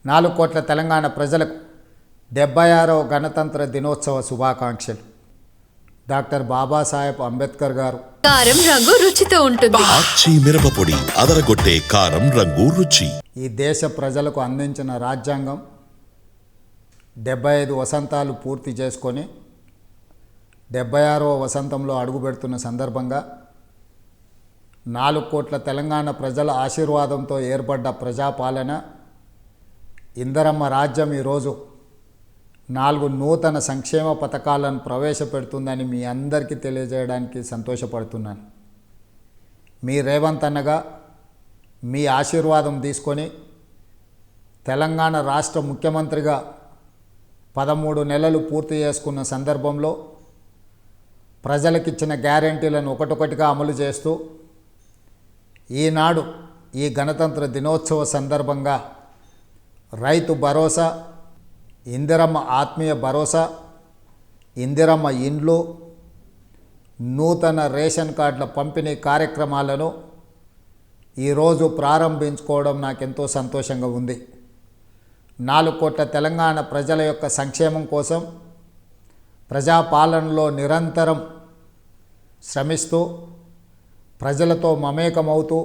4 కోట్ల తెలంగాణ ప్రజలకు 76వ గణతంత్ర దినోత్సవ శుభాకాంక్షలు. డాక్టర్ బాబాసాహెబ్ అంబేద్కర్ గారు. కారం రంగు రుచితో ఉంటుంది. ఆచి మిరపపొడి అదరగొట్టే కారం రంగు రుచి. ఈ దేశ ప్రజలకు అందించిన రాజ్యాంగం 75 వసంతాలు పూర్తి చేసుకొని 76వ వసంతంలో అడుగుపెడుతున్న సందర్భంగా 4 కోట్ల తెలంగాణ ప్రజల ఆశీర్వాదంతో ఏర్పడ్డ ప్రజాపాలన ఇందిరమ్మ రాజ్యం ఈరోజు 4 నూతన సంక్షేమ పథకాలను ప్రవేశపెడుతుందని మీ అందరికీ తెలియజేయడానికి సంతోషపడుతున్నాను. మీ రేవంత్ అన్నగా మీ ఆశీర్వాదం తీసుకొని తెలంగాణ రాష్ట్ర ముఖ్యమంత్రిగా 13 నెలలు పూర్తి చేసుకున్న సందర్భంలో ప్రజలకిచ్చిన గ్యారెంటీలను ఒకటొకటిగా అమలు చేస్తూ ఈనాడు ఈ గణతంత్ర దినోత్సవ సందర్భంగా రైతు భరోసా, ఇందిరమ్మ ఆత్మీయ భరోసా, ఇందిరమ్మ ఇండ్లు, నూతన రేషన్ కార్డుల పంపిణీ కార్యక్రమాలను ఈరోజు ప్రారంభించుకోవడం నాకెంతో సంతోషంగా ఉంది. 4 కోట్ల తెలంగాణ ప్రజల యొక్క సంక్షేమం కోసం ప్రజాపాలనలో నిరంతరం శ్రమిస్తూ ప్రజలతో మమేకమవుతూ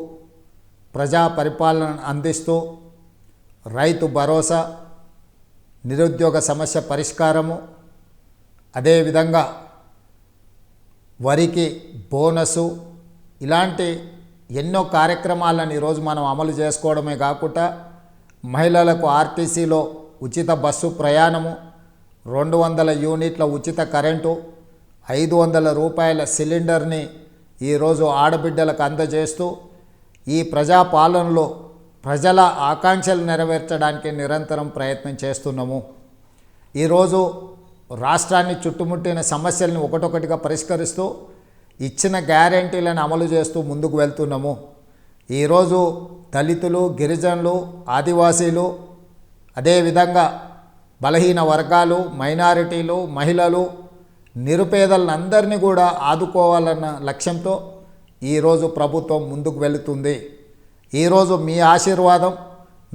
ప్రజా పరిపాలన అందిస్తూ రైతు భరోసా, నిరుద్యోగ సమస్య పరిష్కారము, అదేవిధంగా వరికి బోనసు, ఇలాంటి ఎన్నో కార్యక్రమాలను ఈరోజు మనం అమలు చేసుకోవడమే కాకుండా మహిళలకు ఆర్టీసీలో ఉచిత బస్సు ప్రయాణము, 200 యూనిట్ల ఉచిత కరెంటు, 500 రూపాయల సిలిండర్ని ఈరోజు ఆడబిడ్డలకు అందజేస్తూ ఈ ప్రజాపాలనలో ప్రజల ఆకాంక్షలు నెరవేర్చడానికి నిరంతరం ప్రయత్నం చేస్తున్నాము. ఈరోజు రాష్ట్రాన్ని చుట్టుముట్టిన సమస్యలను ఒకటొకటిగా పరిష్కరిస్తూ ఇచ్చిన గ్యారెంటీలను అమలు చేస్తూ ముందుకు వెళ్తున్నాము. ఈరోజు దళితులు, గిరిజనులు, ఆదివాసీలు, అదేవిధంగా బలహీన వర్గాలు, మైనారిటీలు, మహిళలు, నిరుపేదలందరినీ కూడా ఆదుకోవాలన్న లక్ష్యంతో ఈరోజు ప్రభుత్వం ముందుకు వెళుతుంది. ఈరోజు మీ ఆశీర్వాదం,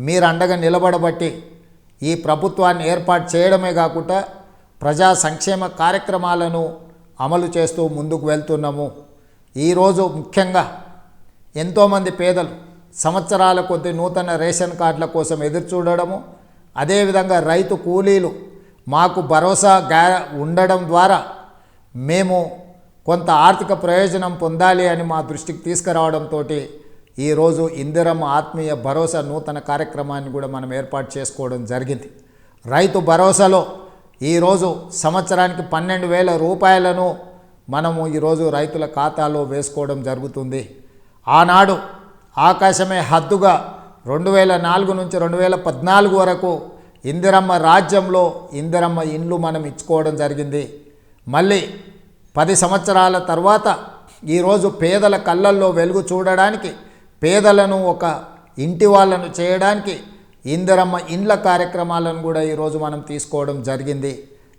మీరు అండగా నిలబడబట్టి ఈ ప్రభుత్వాన్ని ఏర్పాటు చేయడమే కాకుండా ప్రజా సంక్షేమ కార్యక్రమాలను అమలు చేస్తూ ముందుకు వెళ్తున్నాము. ఈరోజు ముఖ్యంగా ఎంతోమంది పేదలు సంవత్సరాల కొద్ది నూతన రేషన్ కార్డుల కోసం ఎదురు చూడడము, అదేవిధంగా రైతు కూలీలు మాకు భరోసా ఉండడం ద్వారా మేము కొంత ఆర్థిక ప్రయోజనం పొందాలి అని మా దృష్టికి తీసుకురావడంతో ఈరోజు ఇందిరమ్మ ఆత్మీయ భరోసా నూతన కార్యక్రమాన్ని కూడా మనం ఏర్పాటు చేసుకోవడం జరిగింది. రైతు భరోసాలో ఈరోజు సంవత్సరానికి 12,000 రూపాయలను మనము ఈరోజు రైతుల ఖాతాలో వేసుకోవడం జరుగుతుంది. ఆనాడు ఆకాశమే హద్దుగా 2004 నుంచి 2014 వరకు ఇందిరమ్మ రాజ్యంలో ఇందిరమ్మ ఇండ్లు మనం ఇచ్చుకోవడం జరిగింది. మళ్ళీ 10 సంవత్సరాల తర్వాత ఈరోజు పేదల కళ్ళల్లో వెలుగు చూడడానికి, పేదలను ఒక ఇంటి వాళ్ళను చేయడానికి ఇందిరమ్మ ఇండ్ల కార్యక్రమాలను కూడా ఈరోజు మనం తీసుకోవడం జరిగింది.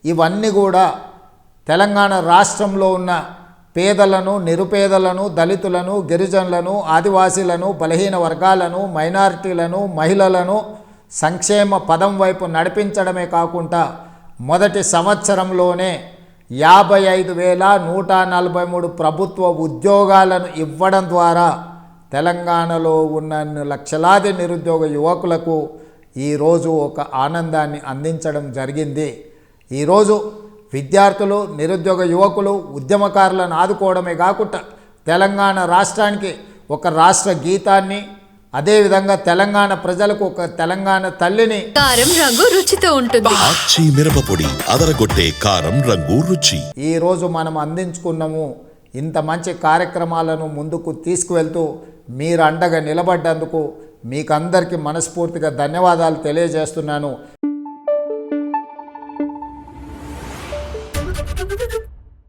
ఇవన్నీ కూడా తెలంగాణ రాష్ట్రంలో ఉన్న పేదలను, నిరుపేదలను, దళితులను, గిరిజనులను, ఆదివాసీలను, బలహీన వర్గాలను, మైనారిటీలను, మహిళలను సంక్షేమ పదం వైపు నడిపించడమే కాకుండా మొదటి సంవత్సరంలోనే 55,143 ప్రభుత్వ ఉద్యోగాలను ఇవ్వడం ద్వారా తెలంగాణలో ఉన్న లక్షలాది నిరుద్యోగ యువకులకు ఈరోజు ఒక ఆనందాన్ని అందించడం జరిగింది. ఈరోజు విద్యార్థులు, నిరుద్యోగ యువకులు, ఉద్యమకారులను ఆదుకోవడమే కాకుండా తెలంగాణ రాష్ట్రానికి ఒక రాష్ట్ర గీతాన్ని, అదేవిధంగా తెలంగాణ ప్రజలకు ఒక తెలంగాణ తల్లిని. కారం రంగు రుచితో ఉంటుంది. ఆచి మిరపపొడి అదరగొట్టే కారం రంగు రుచి. ఈరోజు మనం అందించుకున్నాము. ఇంత మంచి కార్యక్రమాలను ముందుకు తీసుకువెళ్తూ మీరు అండగా నిలబడ్డందుకు మీకు అందరికీ మనస్ఫూర్తిగా ధన్యవాదాలు తెలియజేస్తున్నాను.